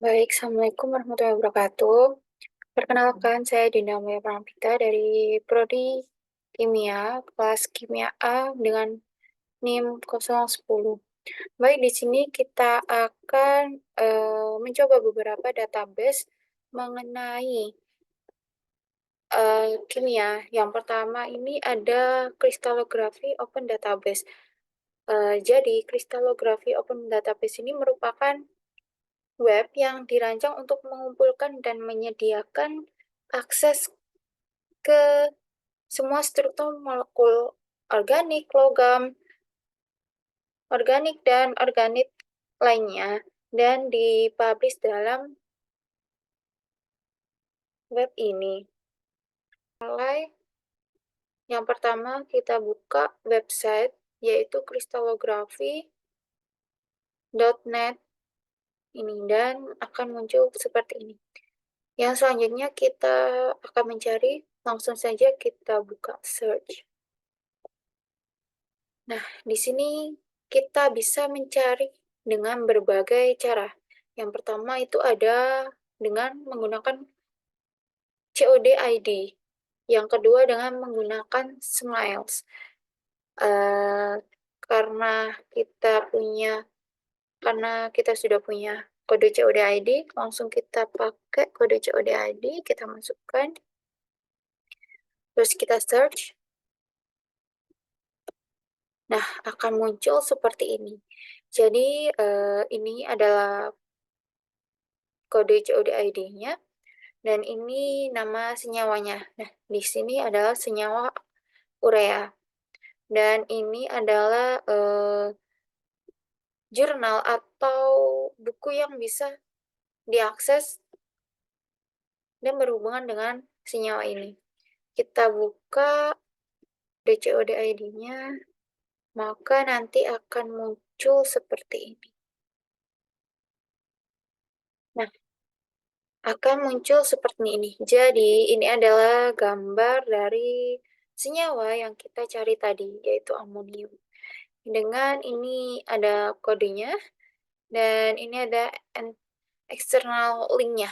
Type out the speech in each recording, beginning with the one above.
Baik, Assalamualaikum warahmatullahi wabarakatuh. Perkenalkan, saya Dinda Mulia Pramita dari Prodi Kimia, kelas Kimia A dengan NIM 010. Baik, di sini kita akan mencoba beberapa database mengenai kimia. Yang pertama ini ada Crystallography Open Database. Jadi, Crystallography Open Database ini merupakan web yang dirancang untuk mengumpulkan dan menyediakan akses ke semua struktur molekul organik, logam, organik, dan organik lainnya, dan dipublish dalam web ini. Mulai yang pertama kita buka website yaitu crystallography.net ini, dan akan muncul seperti ini. Yang selanjutnya kita akan mencari, langsung saja kita buka search. Nah, di sini kita bisa mencari dengan berbagai cara. Yang pertama itu ada dengan menggunakan COD ID. Yang kedua dengan menggunakan Smiles. Eh, karena kita punya, karena kita sudah punya kode COD ID, langsung kita pakai kode COD ID, kita masukkan, terus kita search. Nah, akan muncul seperti ini. Jadi, ini adalah kode COD ID-nya, dan ini nama senyawanya. Nah, di sini adalah senyawa urea, dan ini adalah jurnal atau buku yang bisa diakses dan berhubungan dengan senyawa ini. Kita buka DCOD ID-nya, maka nanti akan muncul seperti ini. Nah, akan muncul seperti ini. Jadi, ini adalah gambar dari senyawa yang kita cari tadi, yaitu amonium. Dengan ini ada kodenya, dan ini ada external link-nya.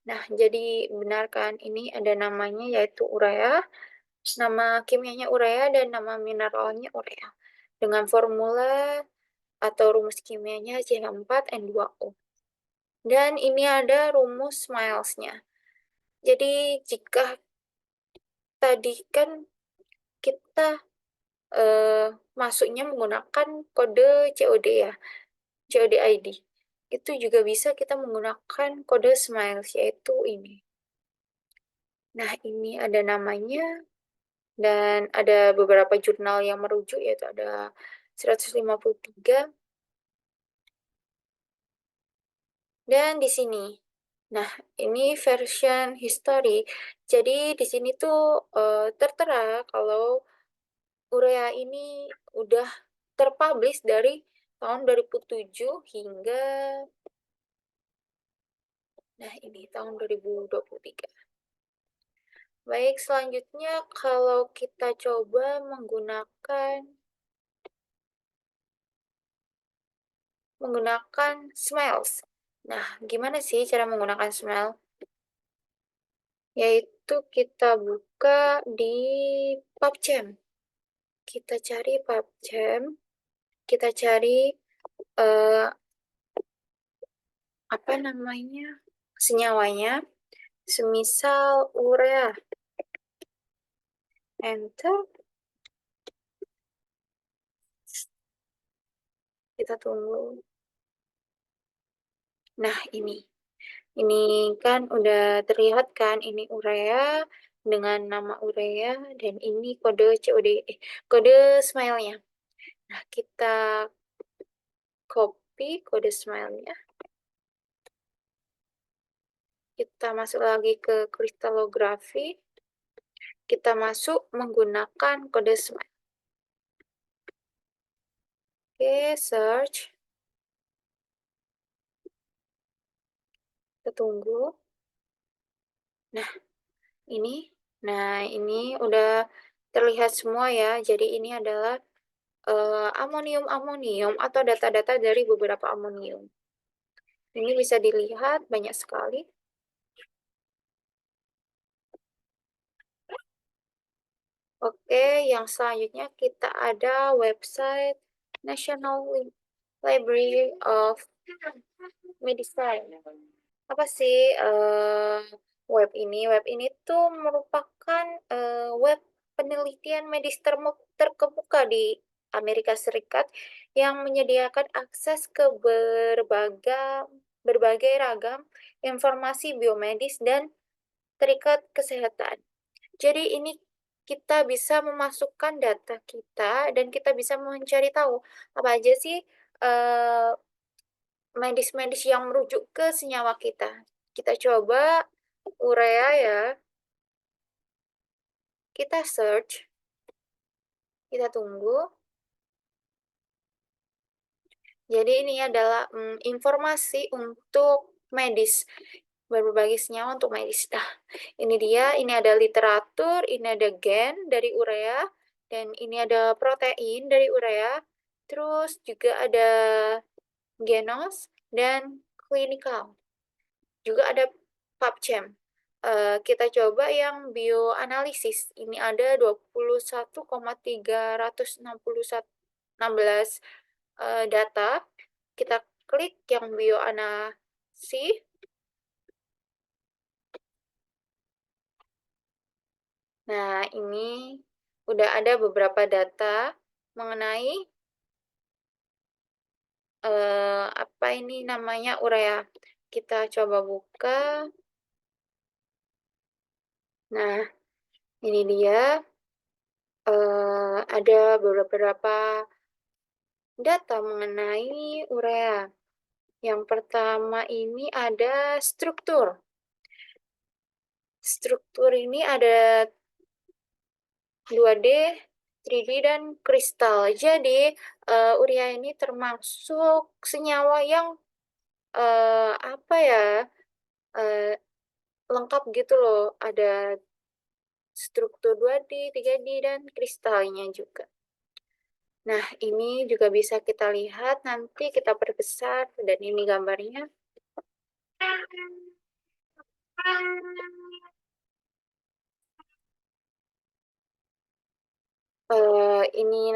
Nah, jadi benar kan, ini ada namanya yaitu urea, nama kimianya urea, dan nama mineralnya urea. Dengan formula atau rumus kimianya CH4N2O. Dan ini ada rumus Miles-nya. Jadi jika tadi kan kita masuknya menggunakan kode COD ya, COD ID. Itu juga bisa kita menggunakan kode Smiles, yaitu ini. Nah, ini ada namanya, dan ada beberapa jurnal yang merujuk, yaitu ada 153. Dan di sini, nah ini version history. Jadi di sini tuh tertera kalau urea ini udah terpublish dari tahun 2007 hingga, nah ini tahun 2023. Baik, selanjutnya kalau kita coba menggunakan Smiles. Nah, gimana sih cara menggunakan Smile? Yaitu kita buka di PubChem. Kita cari PubChem, kita cari apa namanya, senyawanya, semisal urea. Enter. Kita tunggu. Nah, ini kan udah terlihat kan, ini urea dengan nama urea, dan ini kode COD, kode smile-nya. Nah, kita copy kode smile-nya. Kita masuk lagi ke crystallography. Kita masuk menggunakan kode smile. Oke, search. Kita tunggu. Nah, ini udah terlihat semua ya. Jadi ini adalah amonium-amonium atau data-data dari beberapa amonium. Ini bisa dilihat banyak sekali. Oke, yang selanjutnya kita ada website National Library of Medicine. Apa sih web ini? Web ini tuh merupakan web penelitian medis terkemuka di Amerika Serikat yang menyediakan akses ke berbagai ragam informasi biomedis dan terikat kesehatan. Jadi ini kita bisa memasukkan data kita dan kita bisa mencari tahu apa aja sih eh, medis-medis yang merujuk ke senyawa kita. Kita coba urea ya, kita search, kita tunggu. Jadi ini adalah informasi untuk medis, berbagai senyawa untuk medis. Nah, ini dia, ini ada literatur, ini ada gen dari urea, dan ini ada protein dari urea, terus juga ada genos dan klinikal. Juga ada PubChem. Kita coba yang bioanalisis. Ini ada 21,316 data. Kita klik yang bioanalisis. Nah, ini udah ada beberapa data mengenai apa ini namanya urea. Kita coba buka. Nah, ini dia ada beberapa data mengenai urea. Yang pertama ini ada struktur. Struktur ini ada 2D, 3D, dan kristal. Jadi, urea ini termasuk senyawa yang apa ya, uh, lengkap gitu loh. Ada struktur 2D, 3D, dan kristalnya juga. Nah, ini juga bisa kita lihat, nanti kita perbesar, dan ini gambarnya. Ini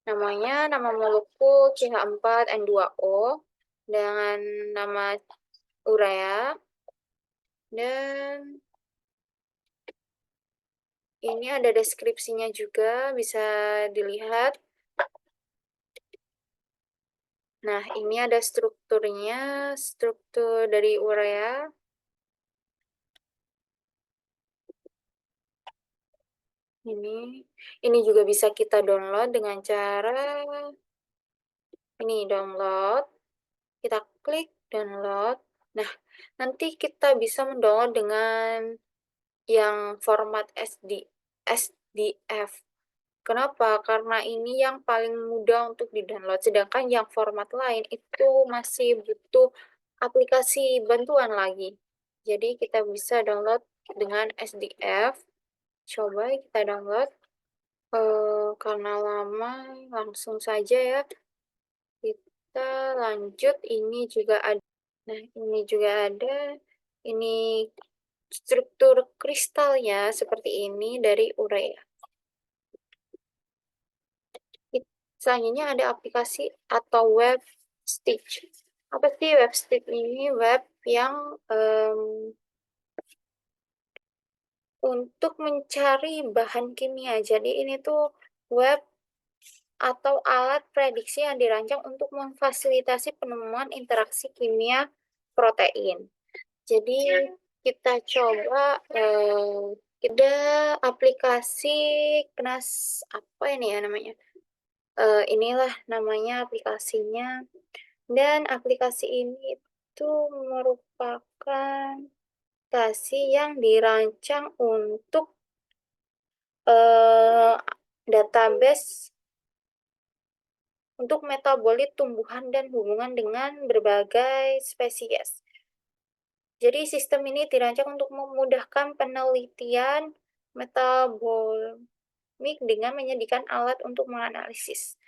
namanya nama molekul CH4N2O dengan nama urea, dan ini ada deskripsinya juga, bisa dilihat. Nah, ini ada strukturnya, struktur dari urea. Ini juga bisa kita download dengan cara ini download. Kita klik download. Nah, nanti kita bisa mendownload dengan yang format SDF. Kenapa? Karena ini yang paling mudah untuk di-download, sedangkan yang format lain itu masih butuh aplikasi bantuan lagi. Jadi kita bisa download dengan SDF. Coba kita download. Karena lama, langsung saja ya. Kita lanjut, ini juga ada. Nah, ini juga ada. Ini struktur kristalnya seperti ini dari urea. Selanjutnya ada aplikasi atau web stitch. Apa sih web stitch ini? Web yang untuk mencari bahan kimia. Jadi ini tuh web atau alat prediksi yang dirancang untuk memfasilitasi penemuan interaksi kimia protein. Jadi kita coba ada aplikasi kenas apa ini ya namanya? Inilah namanya aplikasinya. Dan aplikasi ini itu merupakan aplikasi yang dirancang untuk database untuk metabolit tumbuhan dan hubungan dengan berbagai spesies. Jadi sistem ini dirancang untuk memudahkan penelitian metabolik dengan menyediakan alat untuk menganalisis.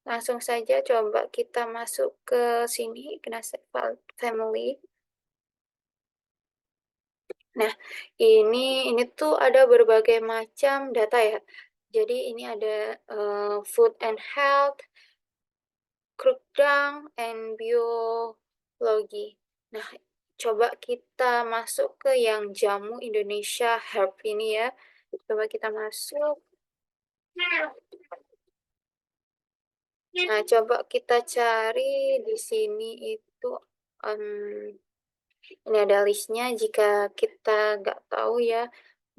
Langsung saja coba kita masuk ke sini, Knasev Family. Nah, ini tuh ada berbagai macam data ya. Jadi ini ada food and health, crackdown, and biologi. Nah, coba kita masuk ke yang jamu Indonesia Herb ini ya. Coba kita masuk. Nah, coba kita cari di sini itu em, ini ada listnya. Jika kita nggak tahu ya,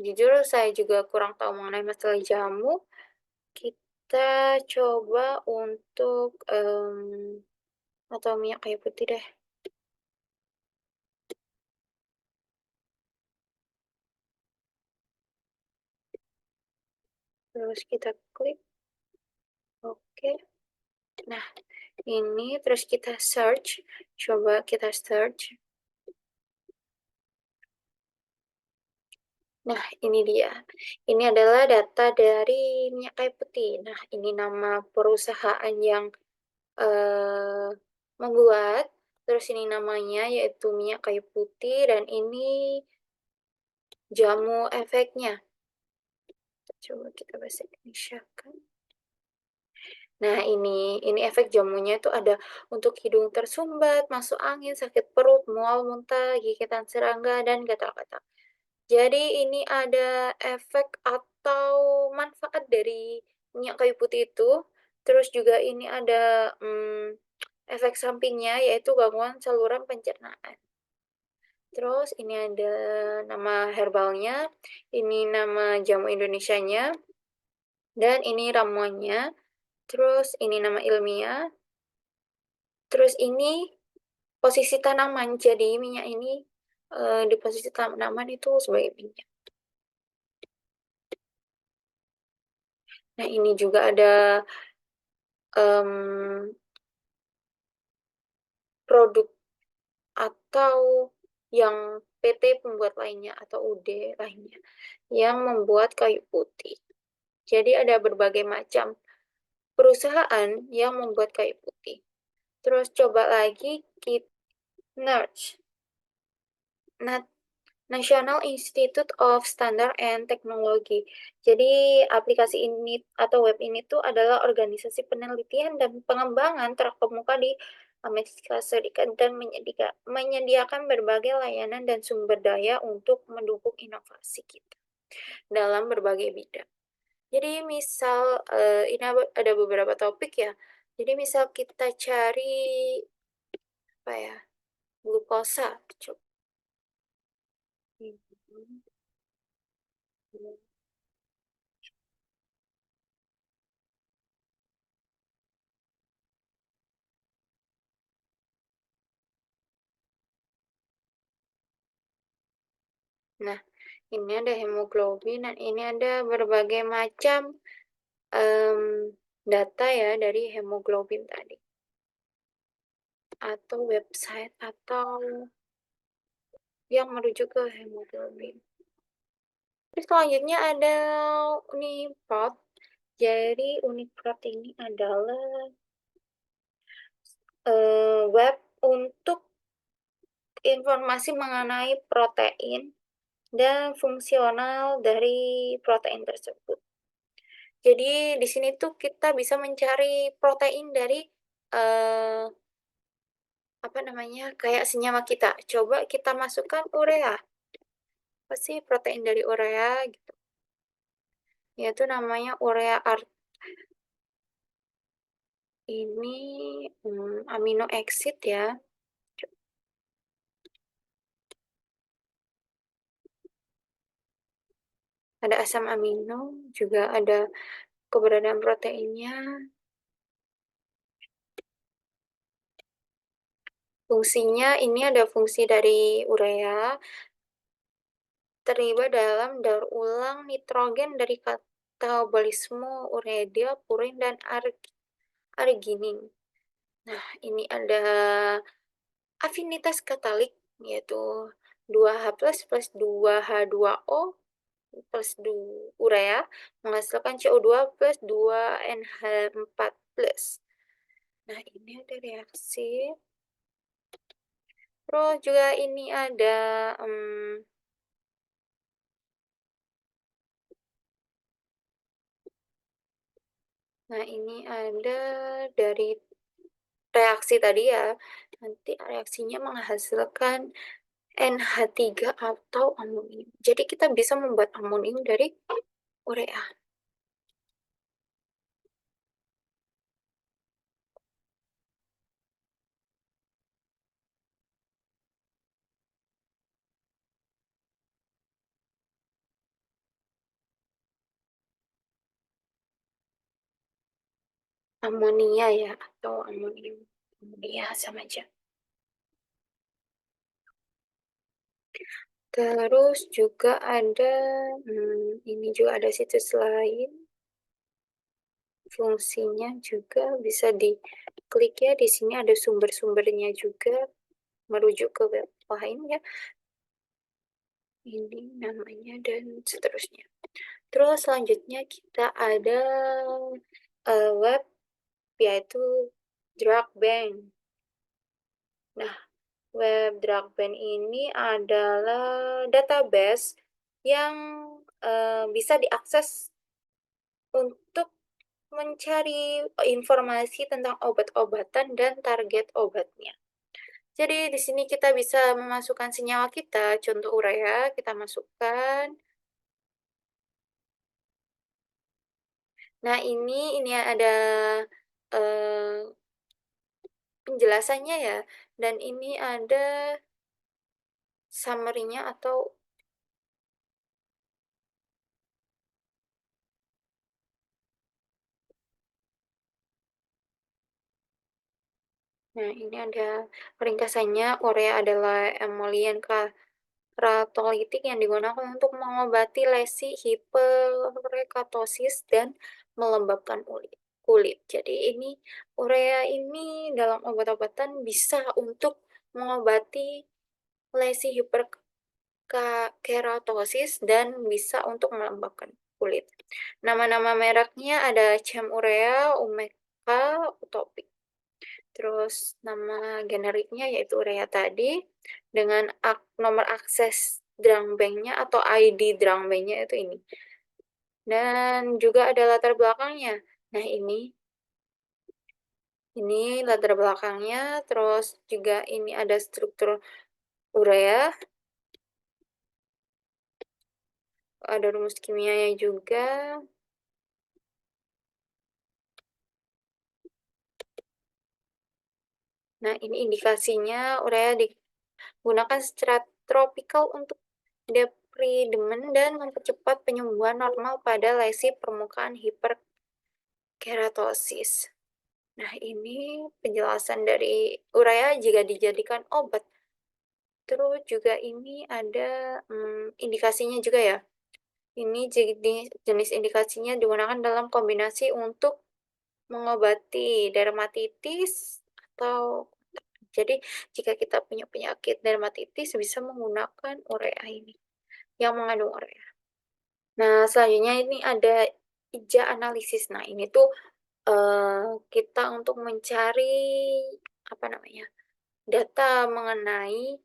jujur saya juga kurang tahu mengenai masalah jamu. Kita coba untuk atau minyak kayu putih deh. Terus kita klik. Oke. Nah, ini terus kita search. Coba kita search. Nah, ini dia. Ini adalah data dari minyak kayu putih. Nah, ini nama perusahaan yang eh, membuat. Terus ini namanya yaitu minyak kayu putih dan ini jamu efeknya. Coba kita bahasa Indonesia kan. Nah, ini efek jamunya itu ada untuk hidung tersumbat, masuk angin, sakit perut, mual, muntah, gigitan serangga, dan gatal-gatal. Jadi ini ada efek atau manfaat dari minyak kayu putih itu. Terus juga ini ada efek sampingnya yaitu gangguan saluran pencernaan. Terus ini ada nama herbalnya, ini nama jamu Indonesianya, dan ini ramuannya. Terus ini nama ilmiah. Terus ini posisi tanaman. Jadi minyak ini di posisi tanaman itu sebagai minyak. Nah, ini juga ada em, produk atau yang PT pembuat lainnya atau UD lainnya yang membuat kayu putih. Jadi ada berbagai macam perusahaan yang membuat kayu putih. Terus coba lagi kita NIRS, National Institute of Standard and Technology. Jadi aplikasi ini atau web ini tuh adalah organisasi penelitian dan pengembangan terkemuka di Amerika Serikat dan menyediakan berbagai layanan dan sumber daya untuk mendukung inovasi kita dalam berbagai bidang. Jadi misal ini ada beberapa topik ya. Jadi misal kita cari apa ya, glukosa. Coba. Nah, ini ada hemoglobin dan ini ada berbagai macam em, data ya dari hemoglobin tadi. Atau website atau yang merujuk ke hemoglobin. Terus selanjutnya ada Uniprot. Jadi Uniprot ini adalah web untuk informasi mengenai protein dan fungsional dari protein tersebut. Jadi di sini tuh kita bisa mencari protein dari eh, apa namanya kayak senyawa kita. Coba kita masukkan urea. Apa sih protein dari urea gitu? Yaitu namanya urea art. Ini amino acid ya. Ada asam amino, juga ada keberadaan proteinnya. Fungsinya ini ada fungsi dari urea terlibat dalam daur ulang nitrogen dari katabolisme urea, purin, dan arginin. Nah, ini ada afinitas katalik, yaitu 2H plus plus 2H2O plus urea menghasilkan CO2 plus 2NH4 plus. Nah, ini ada reaksi. Terus juga ini ada nah ini ada dari reaksi tadi ya. Nanti reaksinya menghasilkan NH3 atau amonium. Jadi kita bisa membuat amonium dari urea. Amonia ya atau amonium. Amonia sama aja. Terus juga ada ini juga ada situs lain. Fungsinya juga bisa diklik ya. Di sini ada sumber-sumbernya juga merujuk ke web lain ya. Ini namanya dan seterusnya. Terus selanjutnya kita ada web yaitu Drug Bank. Nah, web Drug Bank ini adalah database yang bisa diakses untuk mencari informasi tentang obat-obatan dan target obatnya. Jadi di sini kita bisa memasukkan senyawa kita, contoh urea, kita masukkan. Nah, ini ada eh, penjelasannya ya. Dan ini ada summary-nya atau nah ini ada ringkasannya. Urea adalah emollient keratolitik yang digunakan untuk mengobati lesi hiperekatosis dan melembabkan kulit. Jadi ini urea ini dalam obat-obatan bisa untuk mengobati lesi hiperkeratosis dan bisa untuk melembabkan kulit. Nama-nama mereknya ada Urea, Umeka, Utopic. Terus nama generiknya yaitu urea tadi dengan nomor akses drum banknya atau ID drum banknya itu ini. Dan juga ada latar belakangnya. Nah ini latar belakangnya. Terus juga ini ada struktur urea, ada rumus kimianya juga. Nah ini indikasinya urea digunakan secara tropikal untuk depridemen dan mempercepat penyembuhan normal pada lesi permukaan hiperkeratosis. Nah, ini penjelasan dari urea jika dijadikan obat. Terus juga ini ada indikasinya juga ya. Ini jenis indikasinya digunakan dalam kombinasi untuk mengobati dermatitis atau jadi jika kita punya penyakit dermatitis bisa menggunakan urea ini yang mengandung urea. Nah, selanjutnya ini ada IJA analisis. Nah, ini tuh kita untuk mencari apa namanya data mengenai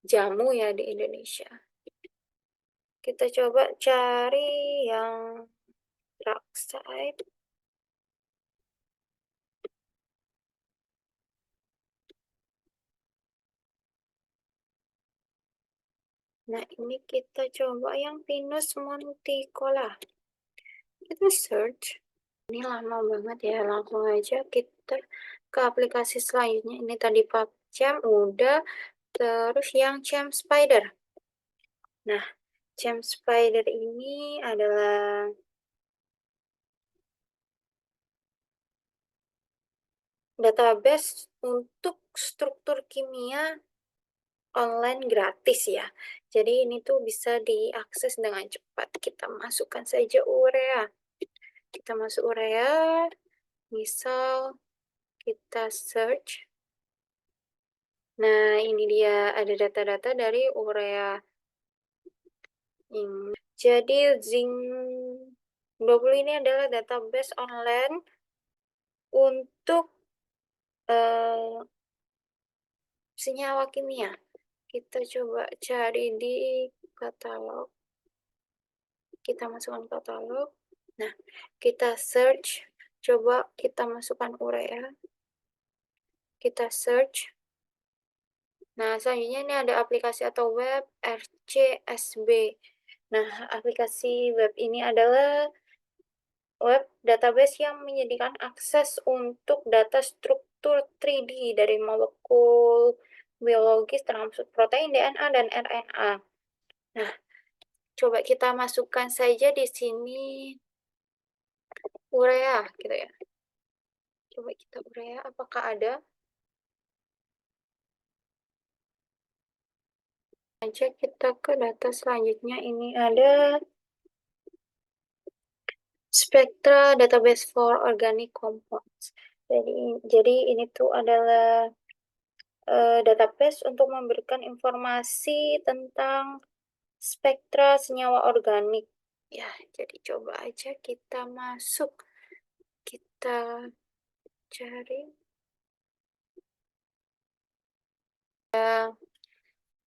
jamu ya di Indonesia. Kita coba cari yang drug side. Nah, ini kita coba yang Pinus monticola. Kita search. Ini lama banget ya, langsung aja kita ke aplikasi selanjutnya. Ini tadi PubChem udah, terus yang Chem Spider. Nah, Chem Spider ini adalah database untuk struktur kimia online gratis ya. Jadi ini tuh bisa diakses dengan cepat. Kita masukkan saja urea. Kita masuk urea, misal kita search. Nah, ini dia ada data-data dari urea ini. Jadi Zinc 20 ini adalah database online untuk uh, senyawa kimia. Kita coba cari di katalog. Kita masukkan katalog. Nah, kita search. Coba kita masukkan urea. Kita search. Nah, selanjutnya ini ada aplikasi atau web RCSB. Nah, aplikasi web ini adalah web database yang menyediakan akses untuk data struktur 3D dari molekul biologis termasuk protein, DNA, dan RNA. Nah, coba kita masukkan saja di sini urea, gitu ya. Coba kita urea, apakah ada? Aja kita ke data selanjutnya. Ini ada Spectra Database for Organic Compounds. Jadi ini tuh adalah database untuk memberikan informasi tentang spektra senyawa organik. Ya, jadi coba aja kita masuk. Kita cari.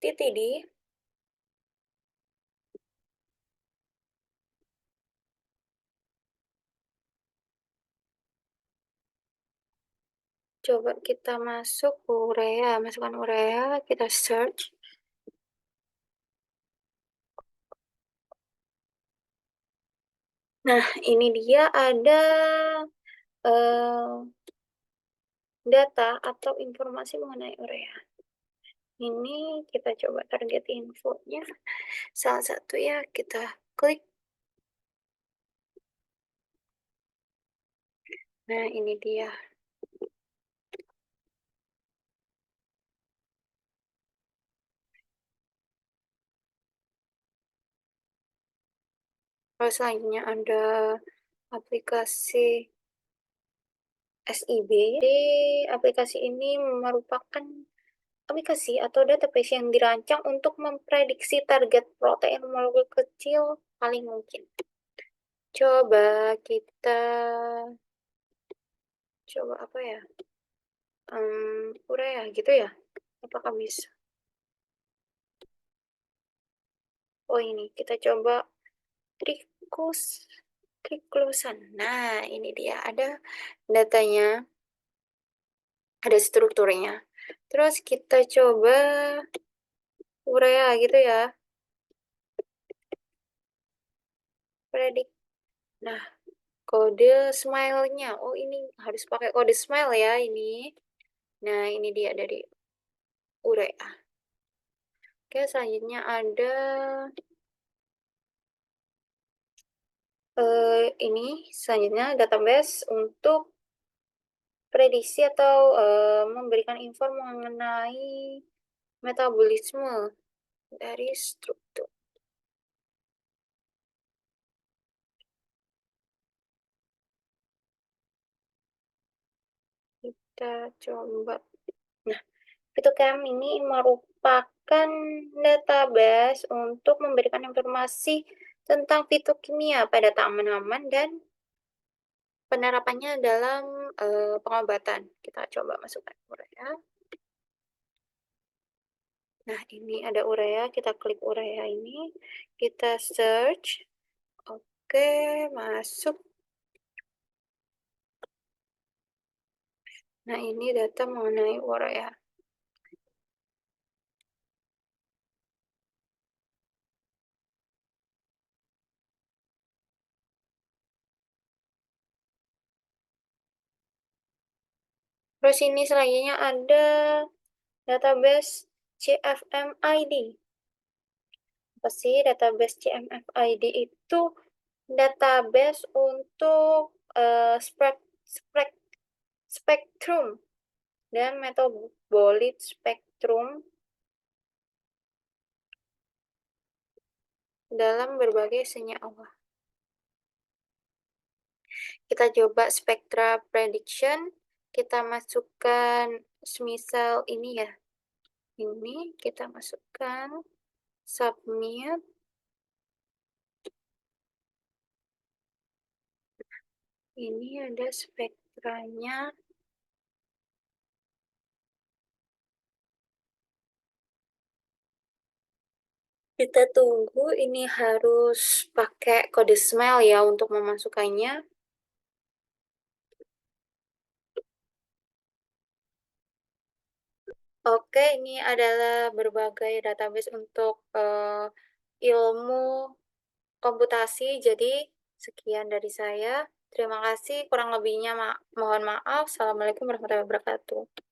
TTD. Coba kita masuk urea, masukkan urea, kita search. Nah, ini dia ada data atau informasi mengenai urea. Ini kita coba target infonya. Salah satu ya, kita klik. Nah, ini dia. Terus selanjutnya ada aplikasi SIB. Jadi, aplikasi ini merupakan aplikasi atau database yang dirancang untuk memprediksi target protein molekul kecil paling mungkin. Coba kita coba apa ya? Urea gitu ya? Apakah bisa? Oh ini kita coba trikus triklusan. Nah ini dia ada datanya, ada strukturnya. Terus kita coba urea gitu ya. Predik. Nah kode smile-nya. Oh ini harus pakai kode smile ya ini. Nah ini dia dari urea. Oke selanjutnya ada ini selanjutnya database untuk prediksi atau memberikan info mengenai metabolisme dari struktur. Kita coba. Nah, Phytochem ini merupakan database untuk memberikan informasi tentang fitokimia pada tanaman dan penerapannya dalam pengobatan. Kita coba masukkan urea. Nah, ini ada urea, kita klik urea ini, kita search. Oke, masuk. Nah, ini data mengenai urea. Terus ini selanjutnya ada database CFMID. Apa sih database CMFID itu? Database untuk spektrum dan metabolit spektrum dalam berbagai senyawa. Kita coba spectra prediction, kita masukkan semisal ini ya. Ini kita masukkan submit. Ini ada spektrum. Caranya kita tunggu, ini harus pakai kode smile ya untuk memasukkannya. Oke, ini adalah berbagai database untuk ilmu komputasi. Jadi, sekian dari saya. Terima kasih. Kurang lebihnya mohon maaf. Assalamualaikum warahmatullahi wabarakatuh.